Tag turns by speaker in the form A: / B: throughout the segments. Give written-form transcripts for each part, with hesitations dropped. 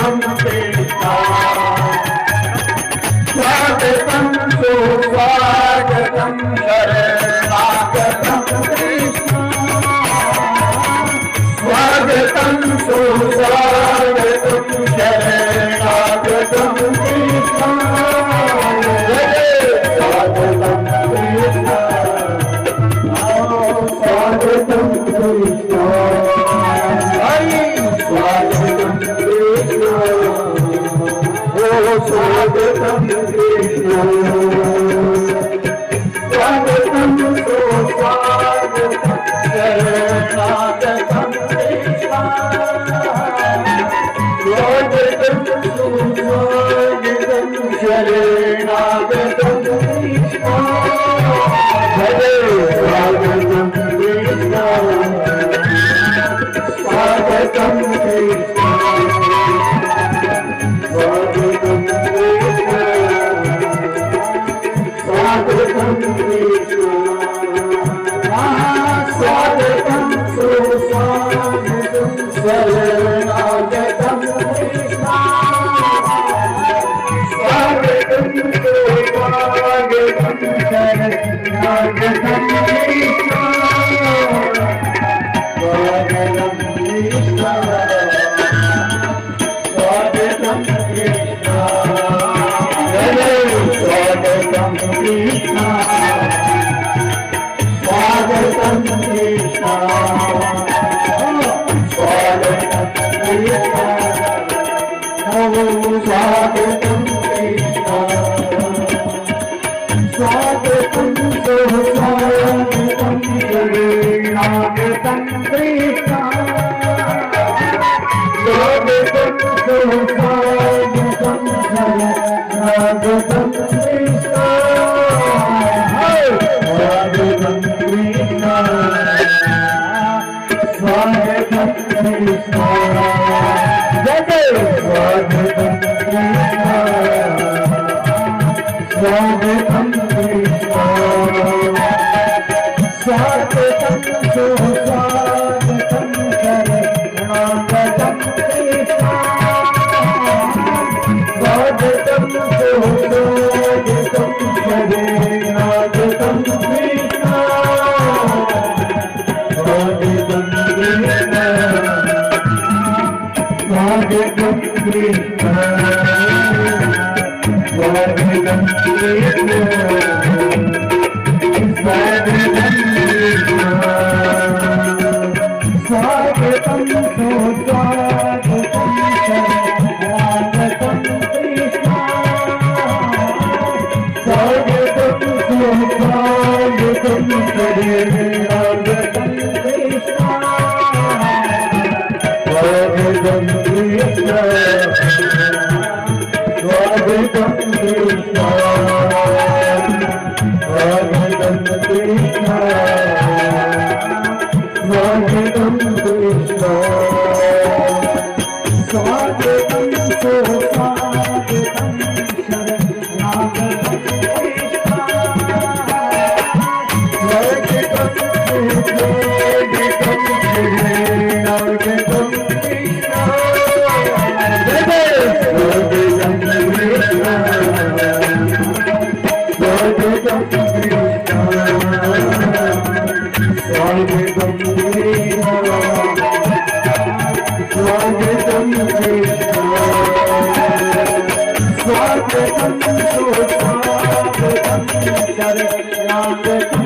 A: कृष्ण स्वागतं सुस्वागतं शरणागतं कृष्ण स्वागतं सुस्वागतं शरणागतं कृष्ण स्वागतं कृष्ण स्वागतं कृष्ण स्वागतं कृष्ण स्वागतं कृष्ण स्वागतं सुस्वागतं शरणागतं कृष्ण स्वागतं सुस्वागतं शरणागतं कृष्ण हरे स्वागतं कृष्ण स्वागतं कृष्ण स्वागतं कृष्ण स्वागतं सुस्वागतं शरणागतं कृष्ण स्वागतं सुस्वागतं शरणागतं कृष्ण स्वागतं कृष्ण स्वागतं कृष्ण स्वागतं कृष्ण स्वागतं कृष्ण स्वागतं कृष्ण स्वागतं कृष्ण स्वागतं सुस्वागतं शरणागतं कृष्ण स्वागतं सुस्वागतं शरणागतं कृष्ण स्वागतं कृष्ण स्वागतं कृष्ण जय स्वागतं कृष्ण स्वागतं कृष्ण स्वागतं सुस्वागतं शरणागतं कृष्ण स्वागतं सुस्वागतं शरणागतं कृष्ण स्वागतं कृष्ण स्वागतं कृष्ण स्वागतं कृष्ण स्वागतं कृष्ण स्वागतं सुस्वागतं शरणागतं कृष्ण स्वागतं सुस्वागतं शरणागतं कृष्ण स्वागतं कृष्ण स्वागतं कृष्ण स्वागतं कृष्ण स्वागतं कृष्ण स्वागतं सुस्वागतं शरणागतं कृष्ण स्वागतं सुस्वागतं शरणागतं कृष्ण स्वागतं कृष्ण स्वागतं कृष्ण स्वागतं कृष्ण स्वागतं कृष्ण स्वागतं सुस्वागतं शरणागतं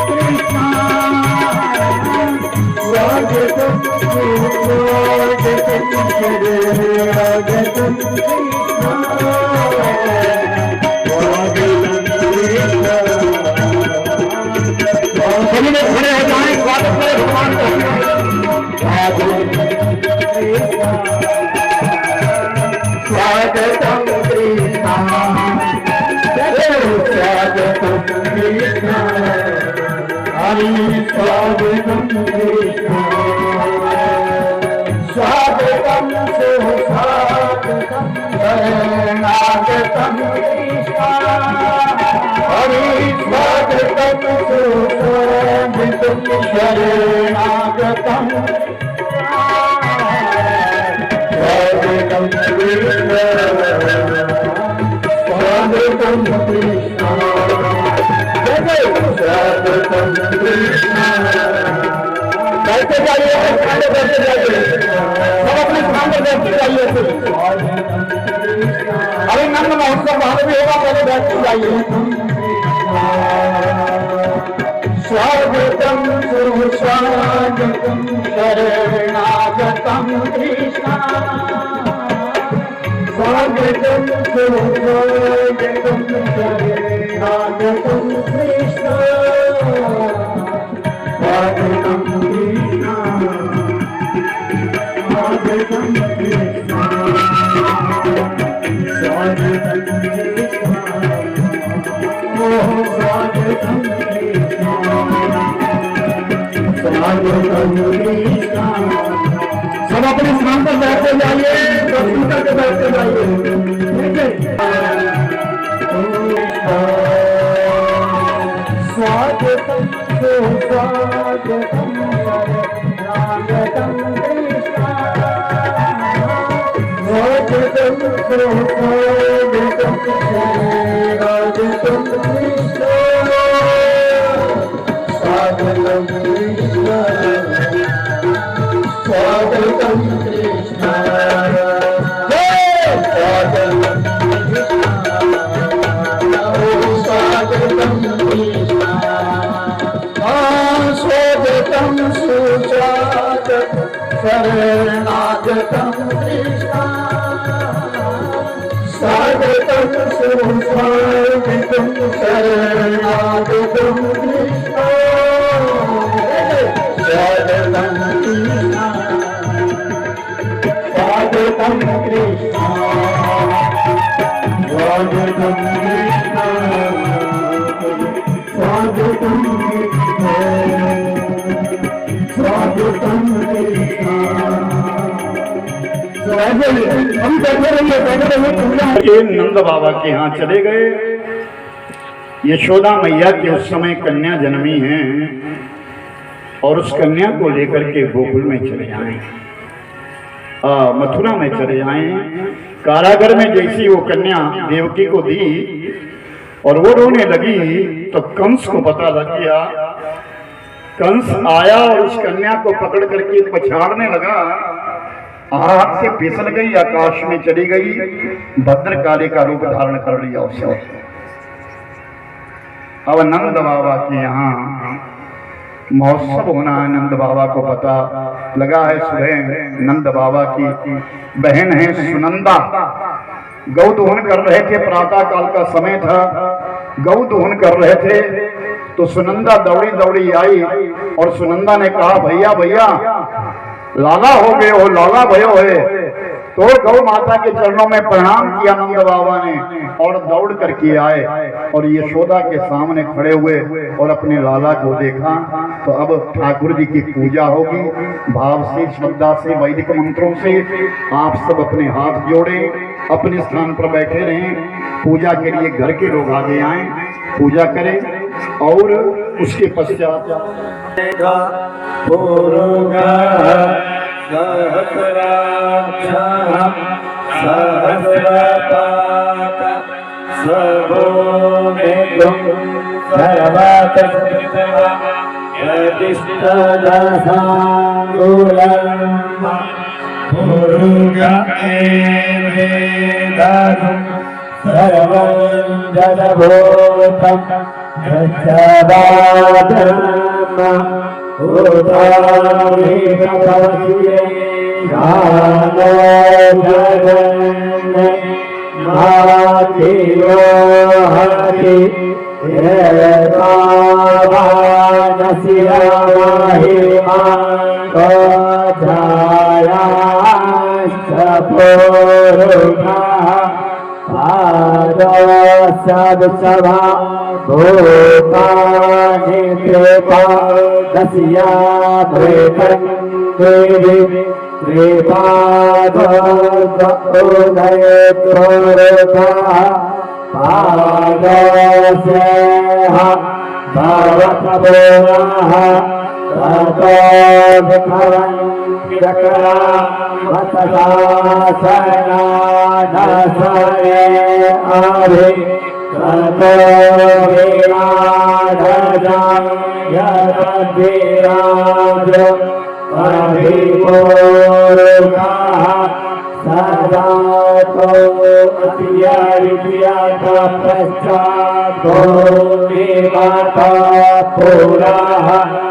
A: कृष्ण स्वागतं सुस्वागतं शरणागतं कृष्ण स्वागतं कृष्ण सभी लोग खड़े हो जाएं स्वागत करें भगवान को स्वागतं कृष्ण स्वागतं कृष्ण हरि स्वागतं कृष्ण स्वागतं सुस्वागतं शरणागतं कृष्ण हरि स्वागतं सुस्वागतं शरणागतं स्वागतं स्वागतम कृष्ण स्वागतम कृष्ण। बैठते जाइए, बैठते जाइए, सब अपने स्थान पर बैठते जाइए। अरे नंद महोत्सव वहां भी होगा, पहले बैठते जाइए। स्वागतम सुस्वागतम शरणागतम कृष्ण स्वागतम सुस्वागतम शरणागतम कृष्ण स्वागतम कृष्ण स्वागतम कृष्ण स्वागतम कृष्ण स्वागतम सब अपने स्थान पर बैठते जाइए, दर्शन करके बैठते जाइए। स्वागतम सुस्वागतम शरणागतम कृष्ण स्वागतम सुस्वागतम शरणागतम कृष्ण स्वागतम कृष्ण स्वागतम कृष्ण स्वागतम कृष्ण स्वागतम सुस्वागतम शरणागतम कृष्ण स्वागतम सुस्वागतम शरणागतम कृष्ण स्वागतम कृष्ण स्वागतम कृष्ण स्वागतम कृष्ण स्वागतम कृष्ण स्वागतम कृष्ण। हम बैठे रहिए
B: नंद बाबा के यहाँ चले गए। यशोदा मैया के उस समय कन्या जन्मी है और उस कन्या को लेकर के गोकुल में चले आए, मथुरा में चले आए। कारागर में जैसी वो कन्या देवकी को दी और वो रोने लगी तो कंस को पता लग गया। कंस आया और उस कन्या को पकड़ करके पछाड़ने लगा, हाथ से फिसल गई, आकाश में चली गई, भद्रकाली का रूप धारण कर लिया उसे। अब नंद बाबा के यहाँ महोत्सव होना है। नंद बाबा को पता लगा है। सुबह नंद बाबा की बहन है सुनंदा, गौ दोहन कर रहे थे। प्रातः काल का समय था, गौ दोहन कर रहे थे तो सुनंदा दौड़ी दौड़ी आई और सुनंदा ने कहा, भैया भैया लाला हो गए हो, लाला भयो है। तो गौ माता के चरणों में प्रणाम किया नंद बाबा ने और दौड़ करके आए और यशोदा के सामने खड़े हुए और अपने लाला को देखा। तो अब ठाकुर जी की पूजा होगी। भाव से, श्रद्धा से, वैदिक मंत्रों से आप सब अपने हाथ जोड़े, अपने स्थान पर बैठे रहें। पूजा के लिए घर के लोग आगे आए, पूजा करें और उसके पश्चात
A: सभा भूतानि कृपा दस्या देवी कृपा उदय पादस्य भवत ततो भिखवन् चक्रा वत्सासनादसरे आभि ततो विनाढजं यद्विराजो अभिपूर्णः सदा तो अतियारित्याता पश्चात् भूमिमाता पुरः